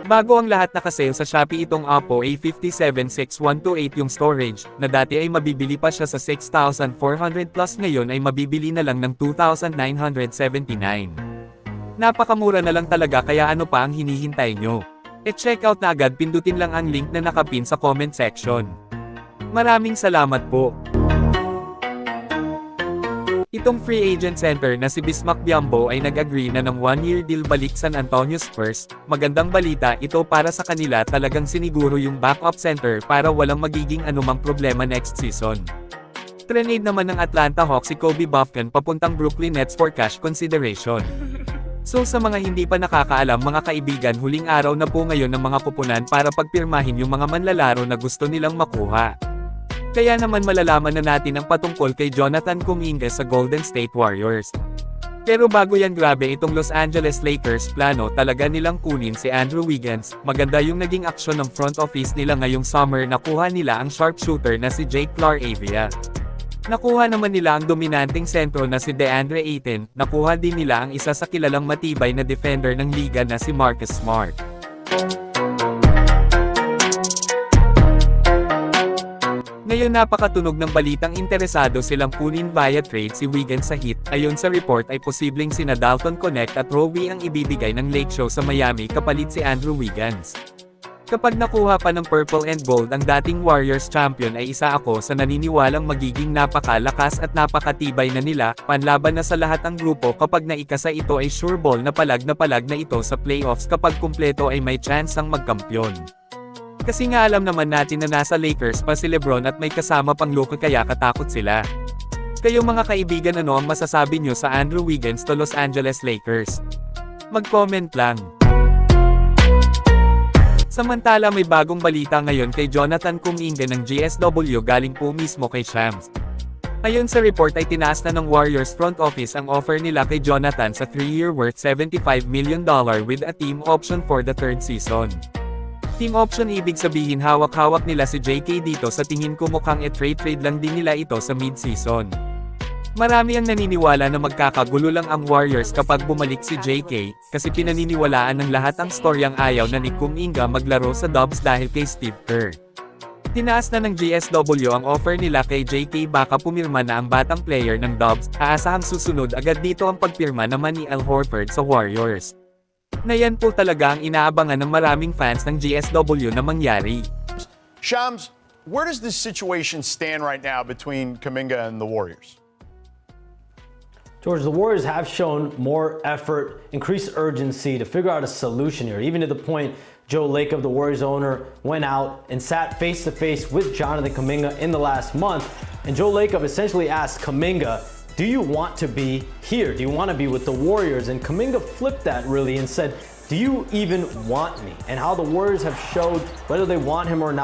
Bago ang lahat nakasale sa Shopee itong Oppo A576128 yung storage, na dati ay mabibili pa siya sa 6,400 plus ngayon ay mabibili na lang ng 2,979. Napakamura na lang talaga kaya ano pa ang hinihintay nyo? E-check out na agad, pindutin lang ang link na nakapin sa comment section. Maraming salamat po. Itong free agent center na si Bismack Biyombo ay nag-agree na ng 1-year deal balik San Antonio Spurs. Magandang balita ito para sa kanila, talagang siniguro yung backup center para walang magiging anumang problema next season. Trade naman ng Atlanta Hawks si Kobe Bufkin papuntang Brooklyn Nets for cash consideration. So sa mga hindi pa nakakaalam mga kaibigan, huling araw na po ngayon ng mga kupunan para pagpirmahin yung mga manlalaro na gusto nilang makuha. Kaya naman malalaman na natin ang patungkol kay Jonathan Kuminga sa Golden State Warriors. Pero bago yan, grabe itong Los Angeles Lakers, plano talaga nilang kunin si Andrew Wiggins. Maganda yung naging aksyon ng front office nila ngayong summer, nakuha nila ang sharpshooter na si Jake LaRavia. Nakuha naman nila ang dominanteng sentro na si DeAndre Ayton, nakuha din nila ang isa sa kilalang matibay na defender ng liga na si Marcus Smart. Ngayon napakatunog ng balitang interesado silang kunin via trade si Wiggins sa Heat. Ayon sa report ay posibleng sina Dalton Connect at Roby ang ibibigay ng Lake Show sa Miami kapalit si Andrew Wiggins. Kapag nakuha pa ng purple and gold ang dating Warriors champion ay isa ako sa naniniwalang magiging napakalakas at napakatibay na nila, panlaban na sa lahat ang grupo kapag naikasa ito ay sure ball na palag na ito sa playoffs kapag kumpleto ay may chance ang magkampiyon. Kasi nga alam naman natin na nasa Lakers pa si LeBron at may kasama pang Luka kaya katakot sila. Kayo mga kaibigan, ano ang masasabi nyo sa Andrew Wiggins to Los Angeles Lakers? Mag-comment lang. Samantala may bagong balita ngayon kay Jonathan Kuminga ng GSW galing po mismo kay Shams. Ayon sa report ay tinaas na ng Warriors front office ang offer nila kay Jonathan sa 3-year worth $75 million with a team option for the third season. Team option ibig sabihin hawak-hawak nila si JK dito, sa tingin ko mukhang trade lang din nila ito sa mid-season. Marami ang naniniwala na magkakagulo lang ang Warriors kapag bumalik si JK, kasi pinaniniwalaan ng lahat ang storyang ayaw na ni Kuminga maglaro sa Dubs dahil kay Steve Kerr. Tinaas na ng GSW ang offer nila kay JK, baka pumirma na ang batang player ng Dubs. Aasahang susunod agad dito ang pagpirma naman ni Al Horford sa Warriors. Na yan po talaga ang inaabangan ng maraming fans ng GSW na mangyari. Shams, where does this situation stand right now between Kuminga and the Warriors? George, the Warriors have shown more effort, increased urgency to figure out a solution here, even to the point Joe Lacob, the Warriors owner, went out and sat face-to-face with Jonathan Kuminga in the last month. And Joe Lacob essentially asked Kuminga, do you want to be here? Do you want to be with the Warriors? And Kuminga flipped that really and said, do you even want me? And how the Warriors have showed whether they want him or not.